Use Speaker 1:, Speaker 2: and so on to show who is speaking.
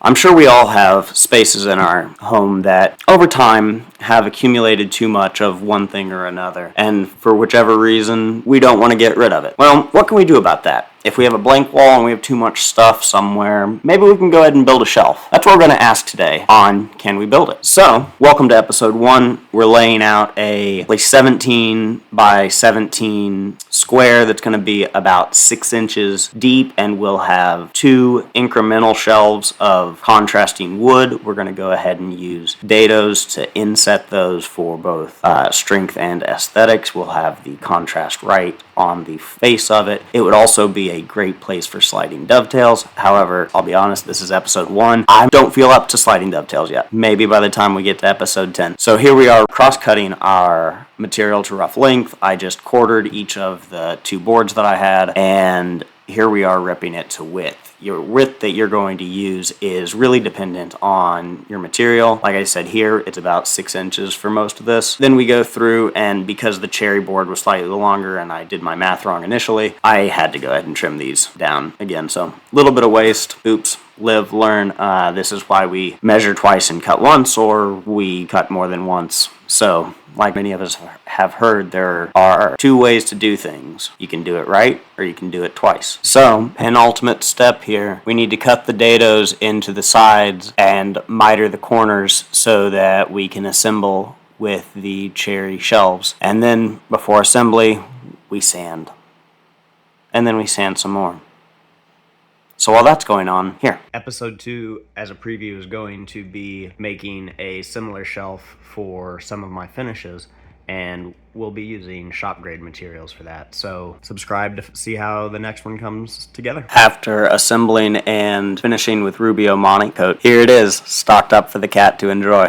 Speaker 1: I'm sure we all have spaces in our home that over time have accumulated too much of one thing or another, and for whichever reason, we don't want to get rid of it. Well, what can we do about that? If we have a blank wall and we have too much stuff somewhere, maybe we can go ahead and build a shelf. That's what we're going to ask today on Can We Build It? So, welcome to episode 1. We're laying out a 17 by 17 square that's going to be about 6 inches deep, and we'll have 2 incremental shelves of contrasting wood. We're going to go ahead and use dados to inset those for both strength and aesthetics. We'll have the contrast right on the face of it. It would also be a great place for sliding dovetails. However, I'll be honest, this is episode 1. I don't feel up to sliding dovetails yet. Maybe by the time we get to episode 10. So here we are cross-cutting our material to rough length. I just quartered each of the 2 boards that I had, and here we are ripping it to width. Your width that you're going to use is really dependent on your material. Like I said here, it's about 6 inches for most of this. Then we go through, and because the cherry board was slightly longer and I did my math wrong initially, I had to go ahead and trim these down again. So a little bit of waste. Oops. Live, learn. This is why we measure twice and cut once, or we cut more than once. So, like many of us have heard, there are 2 ways to do things. You can do it right, or you can do it twice. So, penultimate step here, we need to cut the dados into the sides and miter the corners so that we can assemble with the cherry shelves. And then, before assembly, we sand. And then we sand some more. So while that's going on, here. Episode 2, as a preview, is going to be making a similar shelf for some of my finishes, and we'll be using shop grade materials for that. So subscribe to see how the next one comes together. After assembling and finishing with Rubio Monocoat, here it is, stocked up for the cat to enjoy.